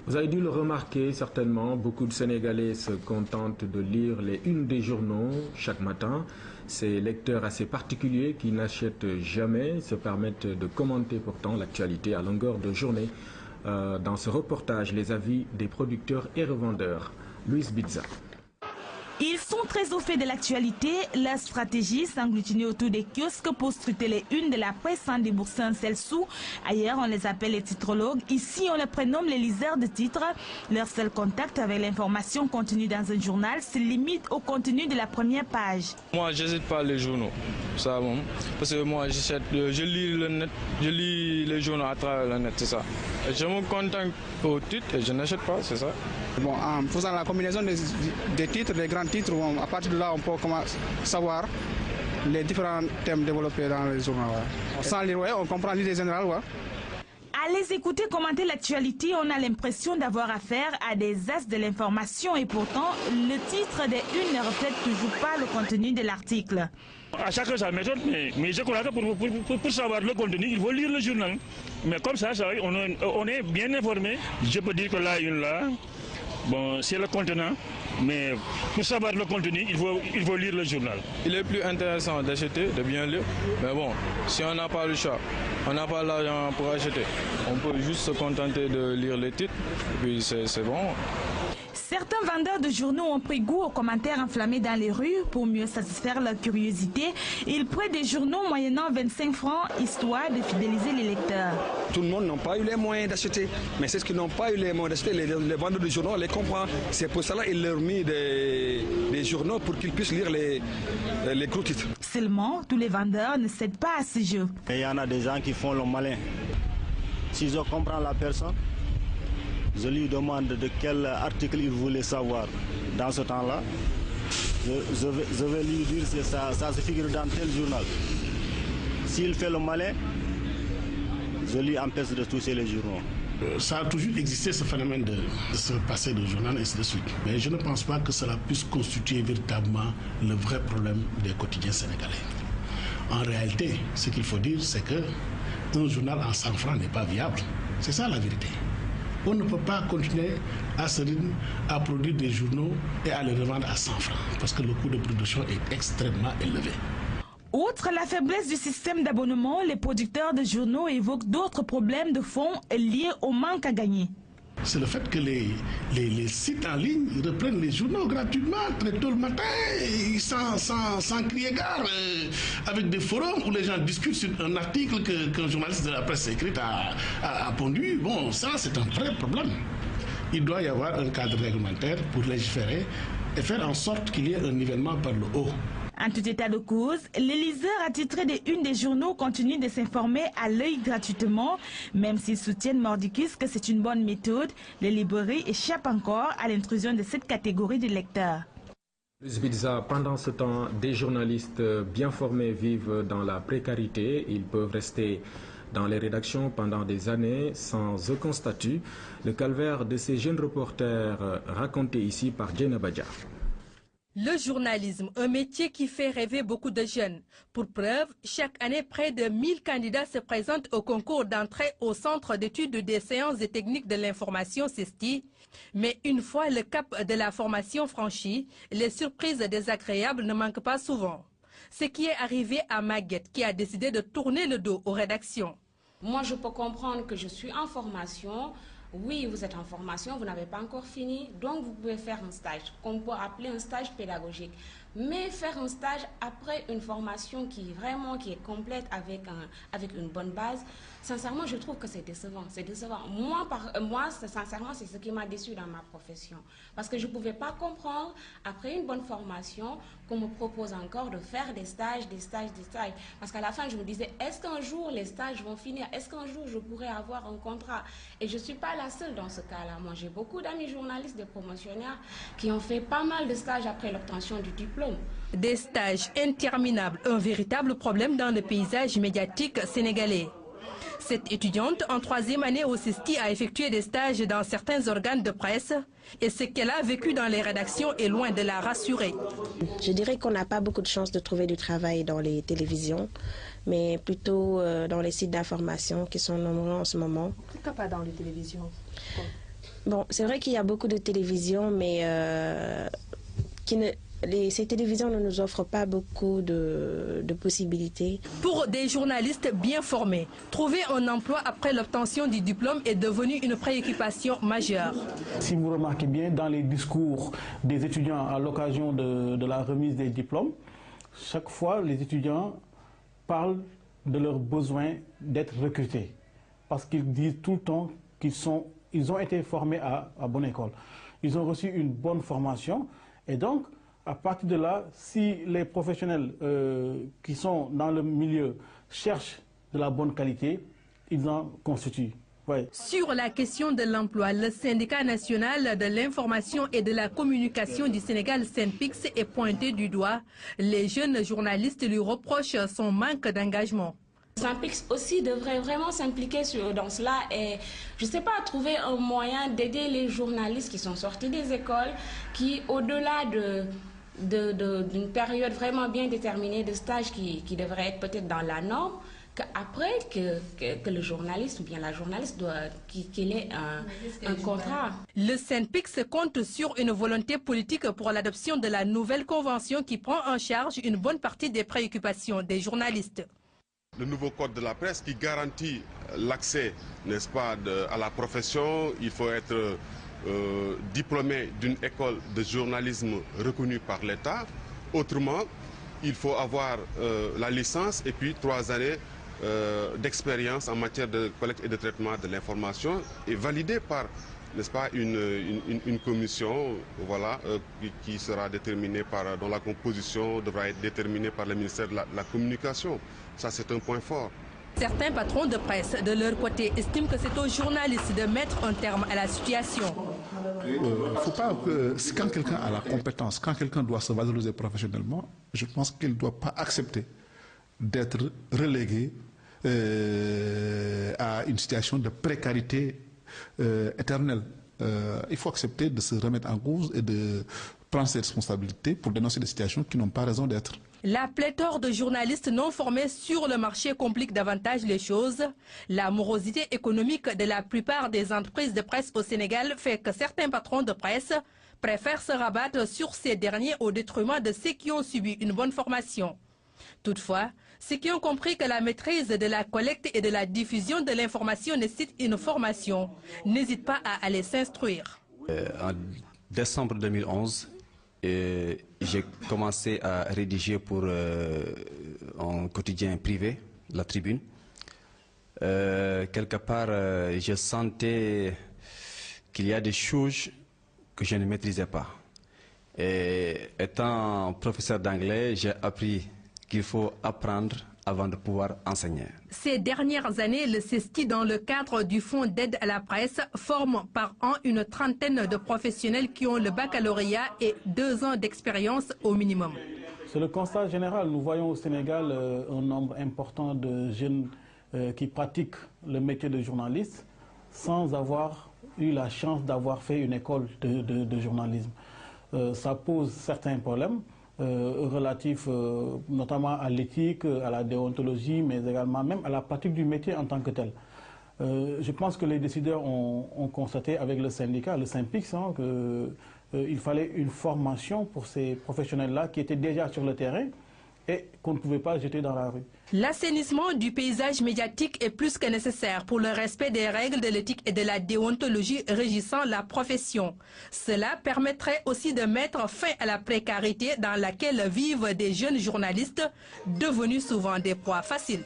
Vous avez dû le remarquer certainement, beaucoup de Sénégalais se contentent de lire les unes des journaux chaque matin. Ces lecteurs assez particuliers qui n'achètent jamais se permettent de commenter pourtant l'actualité à longueur de journée. Dans ce reportage, les avis des producteurs et revendeurs. Louise Bizza. Ils sont très au fait de l'actualité. La stratégie s'agglutiner autour des kiosques pour scruter les unes de la presse sans débourser un seul sou. Ailleurs, on les appelle les titrologues. Ici, on les prénomme les liseurs de titres. Leur seul contact avec l'information contenue dans un journal se limite au contenu de la première page. Moi, je n'hésite pas les journaux. Ça, bon, parce que moi, je lis le net, je lis les journaux à travers le net, c'est ça. Je me contente au titre et je n'achète pas, c'est ça. Bon, en faisant la combinaison des titres, des grands titres, bon, à partir de là, on peut savoir les différents thèmes développés dans les journaux. Ouais. Sans lire, ouais, on comprend l'idée générale. Ouais. À les écouter commenter l'actualité, on a l'impression d'avoir affaire à des as de l'information et pourtant, le titre des unes ne reflète toujours pas le contenu de l'article. À chacun sa méthode, mais je crois que pour savoir le contenu, il faut lire le journal. Mais comme ça, on est bien informé. Je peux dire que la une là, bon, c'est le contenant, mais pour savoir le contenu, il faut lire le journal. Il est plus intéressant d'acheter, de bien lire, mais bon, si on n'a pas le choix, on n'a pas l'argent pour acheter, on peut juste se contenter de lire les titres, et puis c'est bon. Certains vendeurs de journaux ont pris goût aux commentaires enflammés dans les rues. Pour mieux satisfaire leur curiosité, ils prêtent des journaux moyennant 25 francs, histoire de fidéliser les lecteurs. Tout le monde n'a pas eu les moyens d'acheter, mais c'est ce qu'ils n'ont pas eu les moyens d'acheter. Les vendeurs de journaux, on les comprend. C'est pour cela qu'ils leur ont mis des journaux pour qu'ils puissent lire les gros titres. Seulement, tous les vendeurs ne cèdent pas à ce jeu. Il y en a des gens qui font le malin. Si je comprends la personne, je lui demande de quel article il voulait savoir. Dans ce temps-là, je vais lui dire que ça se figure dans tel journal. S'il fait le malin, je lui empêche de toucher les journaux. Ça a toujours existé ce phénomène de se passer de journal et ainsi de suite. Mais je ne pense pas que cela puisse constituer véritablement le vrai problème des quotidiens sénégalais. En réalité, ce qu'il faut dire, c'est qu'un journal en 100 francs n'est pas viable. C'est ça la vérité. On ne peut pas continuer à ce rythme à produire des journaux et à les revendre à 100 francs parce que le coût de production est extrêmement élevé. Outre la faiblesse du système d'abonnement, les producteurs de journaux évoquent d'autres problèmes de fond liés au manque à gagner. C'est le fait que les sites en ligne reprennent les journaux gratuitement très tôt le matin, sans crier gare, avec des forums où les gens discutent sur un article qu'un journaliste de la presse écrite a pondu. Bon, ça c'est un vrai problème. Il doit y avoir un cadre réglementaire pour légiférer et faire en sorte qu'il y ait un nivellement par le haut. En tout état de cause, les liseurs attitrés des unes des journaux continuent de s'informer à l'œil gratuitement. Même s'ils soutiennent mordicus que c'est une bonne méthode, les librairies échappent encore à l'intrusion de cette catégorie de lecteurs. Pendant ce temps, des journalistes bien formés vivent dans la précarité. Ils peuvent rester dans les rédactions pendant des années sans aucun statut. Le calvaire de ces jeunes reporters raconté ici par Djena Badja. Le journalisme, un métier qui fait rêver beaucoup de jeunes. Pour preuve, chaque année, près de 1000 candidats se présentent au concours d'entrée au Centre d'études des sciences et techniques de l'information CESTI. Mais une fois le cap de la formation franchi, les surprises désagréables ne manquent pas souvent. Ce qui est arrivé à Maguette, qui a décidé de tourner le dos aux rédactions. Moi, je peux comprendre que je suis en formation. Oui, vous êtes en formation, vous n'avez pas encore fini, donc vous pouvez faire un stage, qu'on peut appeler un stage pédagogique. Mais faire un stage après une formation qui est complète avec une bonne base, sincèrement, je trouve que c'est décevant. C'est décevant. Moi, sincèrement, c'est ce qui m'a déçu dans ma profession. Parce que je ne pouvais pas comprendre, après une bonne formation, qu'on me propose encore de faire des stages. Parce qu'à la fin, je me disais, est-ce qu'un jour les stages vont finir? Est-ce qu'un jour je pourrai avoir un contrat? Et je ne suis pas la seule dans ce cas-là. Moi, j'ai beaucoup d'amis journalistes, des promotionnaires, qui ont fait pas mal de stages après l'obtention du diplôme. Des stages interminables, un véritable problème dans le paysage médiatique sénégalais. Cette étudiante en 3e année au CESTI a effectué des stages dans certains organes de presse et ce qu'elle a vécu dans les rédactions est loin de la rassurer. Je dirais qu'on n'a pas beaucoup de chance de trouver du travail dans les télévisions, mais plutôt dans les sites d'information qui sont nombreux en ce moment. Pourquoi pas dans les télévisions? Bon, c'est vrai qu'il y a beaucoup de télévisions, mais ces télévisions ne nous offrent pas beaucoup de possibilités. Pour des journalistes bien formés, trouver un emploi après l'obtention du diplôme est devenu une préoccupation majeure. Si vous remarquez bien, dans les discours des étudiants à l'occasion de la remise des diplômes, chaque fois les étudiants parlent de leur besoin d'être recrutés. Parce qu'ils disent tout le temps qu'ils ont été formés à bonne école. Ils ont reçu une bonne formation et donc, à partir de là, si les professionnels qui sont dans le milieu cherchent de la bonne qualité, ils en constituent. Ouais. Sur la question de l'emploi, le syndicat national de l'information et de la communication du Sénégal, SYNPICS, est pointé du doigt. Les jeunes journalistes lui reprochent son manque d'engagement. SYNPICS aussi devrait vraiment s'impliquer dans cela et, je ne sais pas, trouver un moyen d'aider les journalistes qui sont sortis des écoles, qui, au-delà d'une période vraiment bien déterminée de stage qui devrait être peut-être dans la norme, qu'après que le journaliste ou bien la journaliste qu'il ait un contrat. Le SYNPICS compte sur une volonté politique pour l'adoption de la nouvelle convention qui prend en charge une bonne partie des préoccupations des journalistes. Le nouveau code de la presse qui garantit l'accès, n'est-ce pas, à la profession. Il faut être diplômé d'une école de journalisme reconnue par l'État. Autrement, il faut avoir la licence et puis 3 années d'expérience en matière de collecte et de traitement de l'information et validée par, n'est-ce pas, une commission, voilà, qui sera déterminée dont la composition devra être déterminée par le ministère de la Communication. Ça, c'est un point fort. Certains patrons de presse, de leur côté, estiment que c'est aux journalistes de mettre un terme à la situation. Faut pas que, quand quelqu'un a la compétence, quand quelqu'un doit se valoriser professionnellement, je pense qu'il ne doit pas accepter d'être relégué à une situation de précarité éternelle. Il faut accepter de se remettre en cause et de prendre ses responsabilités pour dénoncer des situations qui n'ont pas raison d'être. La pléthore de journalistes non formés sur le marché complique davantage les choses. La morosité économique de la plupart des entreprises de presse au Sénégal fait que certains patrons de presse préfèrent se rabattre sur ces derniers au détriment de ceux qui ont subi une bonne formation. Toutefois, ceux qui ont compris que la maîtrise de la collecte et de la diffusion de l'information nécessite une formation n'hésitent pas à aller s'instruire. En décembre 2011, j'ai commencé à rédiger pour un quotidien privé, La Tribune. Quelque part, je sentais qu'il y a des choses que je ne maîtrisais pas. Et étant professeur d'anglais, j'ai appris qu'il faut apprendre avant de pouvoir enseigner. Ces dernières années, le CESTI, dans le cadre du Fonds d'aide à la presse, forme par an une trentaine de professionnels qui ont le baccalauréat et 2 ans d'expérience au minimum. C'est le constat général. Nous voyons au Sénégal un nombre important de jeunes qui pratiquent le métier de journaliste sans avoir eu la chance d'avoir fait une école de journalisme. Ça pose certains problèmes. Relatifs notamment à l'éthique, à la déontologie, mais également même à la pratique du métier en tant que tel. Je pense que les décideurs ont constaté avec le syndicat, le SYNPICS, qu'il fallait une formation pour ces professionnels-là qui étaient déjà sur le terrain et qu'on ne pouvait pas jeter dans la rue. L'assainissement du paysage médiatique est plus que nécessaire pour le respect des règles de l'éthique et de la déontologie régissant la profession. Cela permettrait aussi de mettre fin à la précarité dans laquelle vivent des jeunes journalistes devenus souvent des proies faciles.